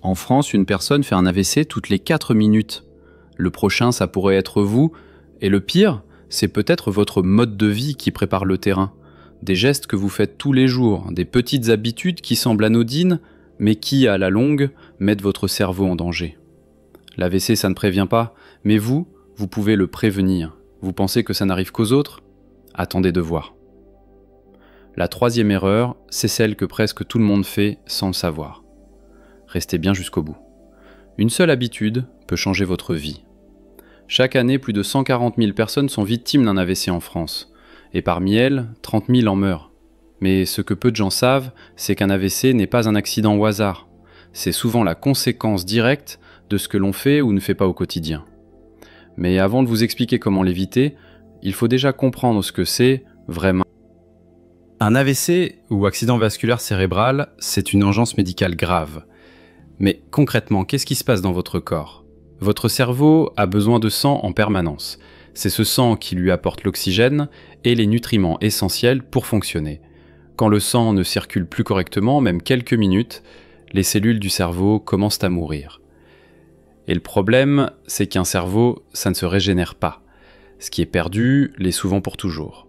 En France, une personne fait un AVC toutes les 4 minutes. Le prochain, ça pourrait être vous, et le pire, c'est peut-être votre mode de vie qui prépare le terrain. Des gestes que vous faites tous les jours, des petites habitudes qui semblent anodines, mais qui, à la longue, mettent votre cerveau en danger. L'AVC, ça ne prévient pas, mais vous pouvez le prévenir. Vous pensez que ça n'arrive qu'aux autres ? Attendez de voir. La troisième erreur, c'est celle que presque tout le monde fait sans le savoir. Restez bien jusqu'au bout. Une seule habitude peut changer votre vie. Chaque année, plus de 140 000 personnes sont victimes d'un AVC en France. Et parmi elles, 30 000 en meurent. Mais ce que peu de gens savent, c'est qu'un AVC n'est pas un accident au hasard. C'est souvent la conséquence directe de ce que l'on fait ou ne fait pas au quotidien. Mais avant de vous expliquer comment l'éviter, il faut déjà comprendre ce que c'est vraiment. Un AVC, ou accident vasculaire cérébral, c'est une urgence médicale grave. Mais concrètement, qu'est-ce qui se passe dans votre corps ? Votre cerveau a besoin de sang en permanence. C'est ce sang qui lui apporte l'oxygène et les nutriments essentiels pour fonctionner. Quand le sang ne circule plus correctement, même quelques minutes, les cellules du cerveau commencent à mourir. Et le problème, c'est qu'un cerveau, ça ne se régénère pas. Ce qui est perdu l'est souvent pour toujours.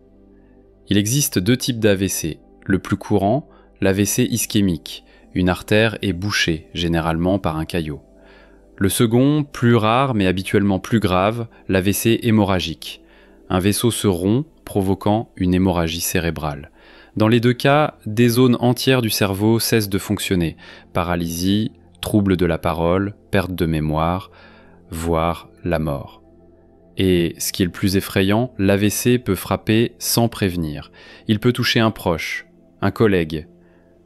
Il existe 2 types d'AVC. Le plus courant, l'AVC ischémique. Une artère est bouchée, généralement par un caillot. Le second, plus rare mais habituellement plus grave, l'AVC hémorragique. Un vaisseau se rompt, provoquant une hémorragie cérébrale. Dans les 2 cas, des zones entières du cerveau cessent de fonctionner. Paralysie, trouble de la parole, perte de mémoire, voire la mort. Et ce qui est le plus effrayant, l'AVC peut frapper sans prévenir. Il peut toucher un proche, un collègue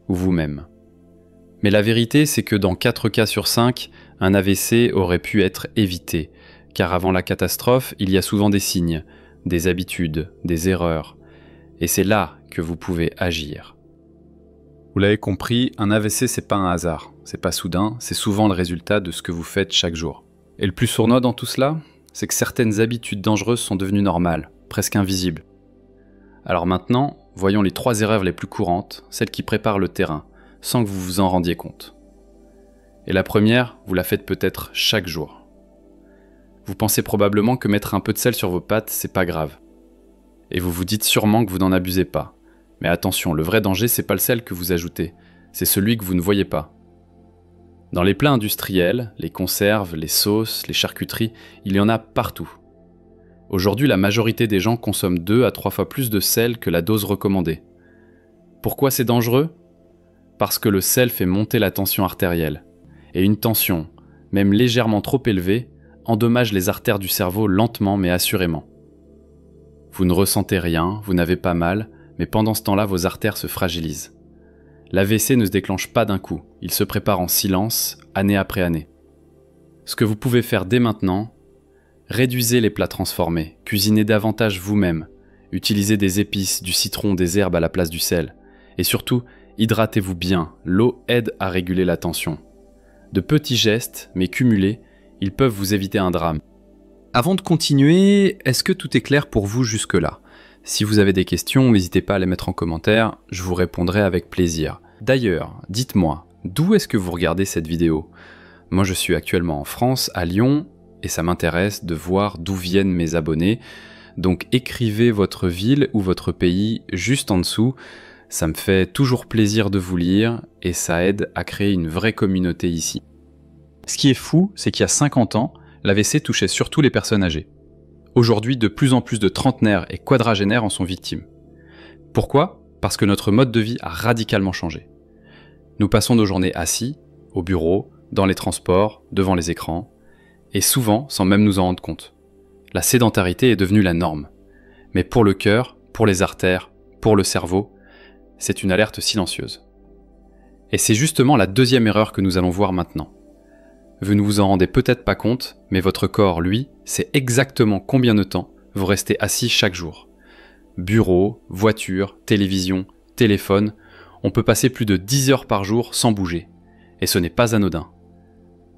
ou vous-même. Mais la vérité, c'est que dans 4 cas sur 5, un AVC aurait pu être évité, car avant la catastrophe, il y a souvent des signes, des habitudes, des erreurs. Et c'est là que vous pouvez agir. Vous l'avez compris, un AVC, c'est pas un hasard, c'est pas soudain, c'est souvent le résultat de ce que vous faites chaque jour. Et le plus sournois dans tout cela, c'est que certaines habitudes dangereuses sont devenues normales, presque invisibles. Alors maintenant, voyons les 3 erreurs les plus courantes, celles qui préparent le terrain, sans que vous vous en rendiez compte. Et la première, vous la faites peut-être chaque jour. Vous pensez probablement que mettre un peu de sel sur vos pâtes, c'est pas grave. Et vous vous dites sûrement que vous n'en abusez pas. Mais attention, le vrai danger, c'est pas le sel que vous ajoutez, c'est celui que vous ne voyez pas. Dans les plats industriels, les conserves, les sauces, les charcuteries, il y en a partout. Aujourd'hui, la majorité des gens consomment 2 à 3 fois plus de sel que la dose recommandée. Pourquoi c'est dangereux ? Parce que le sel fait monter la tension artérielle. Et une tension, même légèrement trop élevée, endommage les artères du cerveau lentement mais assurément. Vous ne ressentez rien, vous n'avez pas mal, mais pendant ce temps-là, vos artères se fragilisent. L'AVC ne se déclenche pas d'un coup, il se prépare en silence, année après année. Ce que vous pouvez faire dès maintenant, réduisez les plats transformés, cuisinez davantage vous-même, utilisez des épices, du citron, des herbes à la place du sel, et surtout, hydratez-vous bien, l'eau aide à réguler la tension. De petits gestes, mais cumulés, ils peuvent vous éviter un drame. Avant de continuer, est-ce que tout est clair pour vous jusque-là ? Si vous avez des questions, n'hésitez pas à les mettre en commentaire, je vous répondrai avec plaisir. D'ailleurs, dites-moi, d'où est-ce que vous regardez cette vidéo ? Moi je suis actuellement en France, à Lyon, et ça m'intéresse de voir d'où viennent mes abonnés. Donc écrivez votre ville ou votre pays juste en dessous. Ça me fait toujours plaisir de vous lire et ça aide à créer une vraie communauté ici. Ce qui est fou, c'est qu'il y a 50 ans, l'AVC touchait surtout les personnes âgées. Aujourd'hui, de plus en plus de trentenaires et quadragénaires en sont victimes. Pourquoi ? Parce que notre mode de vie a radicalement changé. Nous passons nos journées assis, au bureau, dans les transports, devant les écrans, et souvent sans même nous en rendre compte. La sédentarité est devenue la norme. Mais pour le cœur, pour les artères, pour le cerveau, c'est une alerte silencieuse. Et c'est justement la deuxième erreur que nous allons voir maintenant. Vous ne vous en rendez peut-être pas compte, mais votre corps, lui, sait exactement combien de temps vous restez assis chaque jour. Bureau, voiture, télévision, téléphone, on peut passer plus de 10 heures par jour sans bouger. Et ce n'est pas anodin.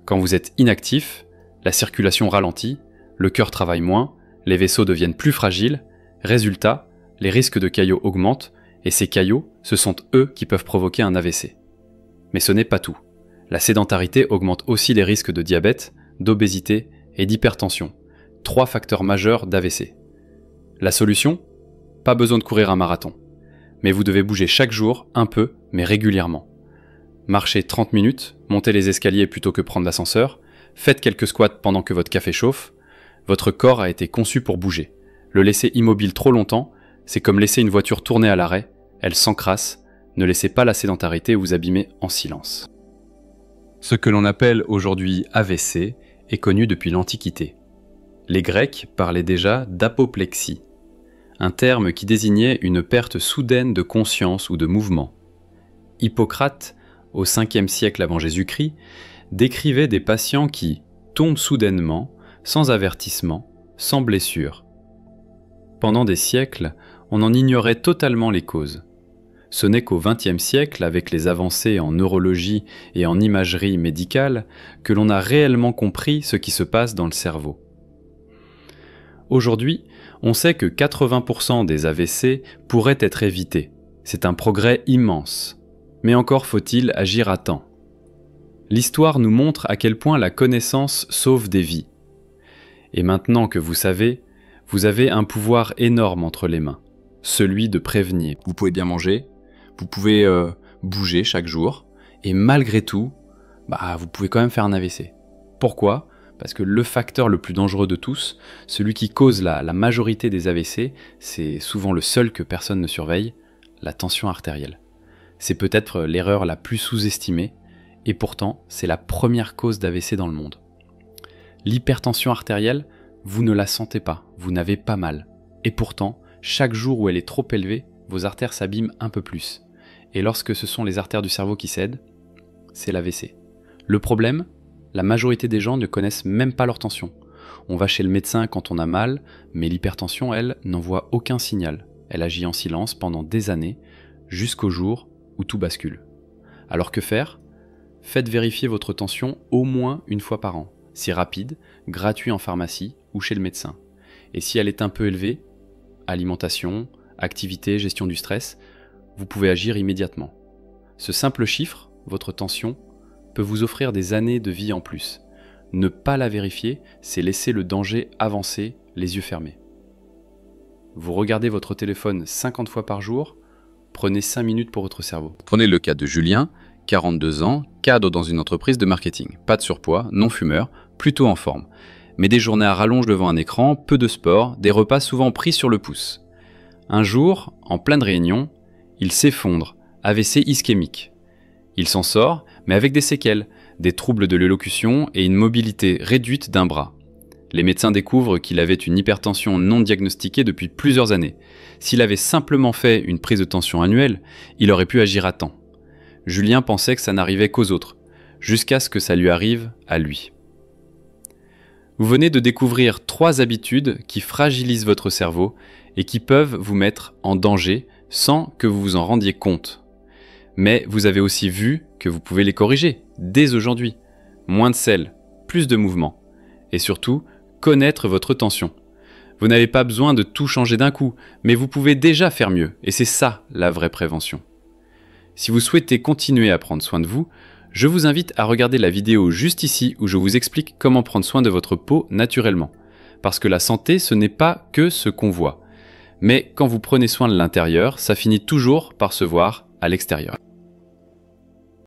Quand vous êtes inactif, la circulation ralentit, le cœur travaille moins, les vaisseaux deviennent plus fragiles, résultat, les risques de caillots augmentent, et ces caillots, ce sont eux qui peuvent provoquer un AVC. Mais ce n'est pas tout. La sédentarité augmente aussi les risques de diabète, d'obésité et d'hypertension, 3 facteurs majeurs d'AVC. La solution ? Pas besoin de courir un marathon. Mais vous devez bouger chaque jour, un peu, mais régulièrement. Marchez 30 minutes, montez les escaliers plutôt que prendre l'ascenseur, faites quelques squats pendant que votre café chauffe. Votre corps a été conçu pour bouger. Le laisser immobile trop longtemps, c'est comme laisser une voiture tourner à l'arrêt, elle s'encrasse. Ne laissez pas la sédentarité vous abîmer en silence. Ce que l'on appelle aujourd'hui AVC est connu depuis l'Antiquité. Les Grecs parlaient déjà d'apoplexie, un terme qui désignait une perte soudaine de conscience ou de mouvement. Hippocrate, au 5e siècle avant Jésus-Christ, décrivait des patients qui tombent soudainement, sans avertissement, sans blessure. Pendant des siècles, on en ignorait totalement les causes. Ce n'est qu'au XXe siècle, avec les avancées en neurologie et en imagerie médicale, que l'on a réellement compris ce qui se passe dans le cerveau. Aujourd'hui, on sait que 80% des AVC pourraient être évités. C'est un progrès immense. Mais encore faut-il agir à temps. L'histoire nous montre à quel point la connaissance sauve des vies. Et maintenant que vous savez, vous avez un pouvoir énorme entre les mains, celui de prévenir. Vous pouvez bien manger, vous pouvez bouger chaque jour, et malgré tout, vous pouvez quand même faire un AVC. Pourquoi ? Parce que le facteur le plus dangereux de tous, celui qui cause la majorité des AVC, c'est souvent le seul que personne ne surveille, la tension artérielle. C'est peut-être l'erreur la plus sous-estimée, et pourtant, c'est la première cause d'AVC dans le monde. L'hypertension artérielle, vous ne la sentez pas, vous n'avez pas mal. Et pourtant, chaque jour où elle est trop élevée, vos artères s'abîment un peu plus. Et lorsque ce sont les artères du cerveau qui cèdent, c'est l'AVC. Le problème, la majorité des gens ne connaissent même pas leur tension. On va chez le médecin quand on a mal, mais l'hypertension, elle, n'envoie aucun signal. Elle agit en silence pendant des années, jusqu'au jour où tout bascule. Alors que faire ? Faites vérifier votre tension au moins une fois par an. Si rapide, gratuit en pharmacie ou chez le médecin. Et si elle est un peu élevée, alimentation, activité, gestion du stress, vous pouvez agir immédiatement. Ce simple chiffre, votre tension, peut vous offrir des années de vie en plus. Ne pas la vérifier, c'est laisser le danger avancer les yeux fermés. Vous regardez votre téléphone 50 fois par jour, prenez 5 minutes pour votre cerveau. Prenez le cas de Julien, 42 ans, cadre dans une entreprise de marketing. Pas de surpoids, non fumeur, plutôt en forme. Mais des journées à rallonge devant un écran, peu de sport, des repas souvent pris sur le pouce. Un jour, en pleine réunion, il s'effondre, AVC ischémique. Il s'en sort, mais avec des séquelles, des troubles de l'élocution et une mobilité réduite d'un bras. Les médecins découvrent qu'il avait une hypertension non diagnostiquée depuis plusieurs années. S'il avait simplement fait une prise de tension annuelle, il aurait pu agir à temps. Julien pensait que ça n'arrivait qu'aux autres, jusqu'à ce que ça lui arrive à lui. Vous venez de découvrir 3 habitudes qui fragilisent votre cerveau et qui peuvent vous mettre en danger sans que vous vous en rendiez compte. Mais vous avez aussi vu que vous pouvez les corriger dès aujourd'hui. Moins de sel, plus de mouvement. Et surtout, connaître votre tension. Vous n'avez pas besoin de tout changer d'un coup, mais vous pouvez déjà faire mieux. Et c'est ça la vraie prévention. Si vous souhaitez continuer à prendre soin de vous, je vous invite à regarder la vidéo juste ici où je vous explique comment prendre soin de votre peau naturellement. Parce que la santé, ce n'est pas que ce qu'on voit. Mais quand vous prenez soin de l'intérieur, ça finit toujours par se voir à l'extérieur.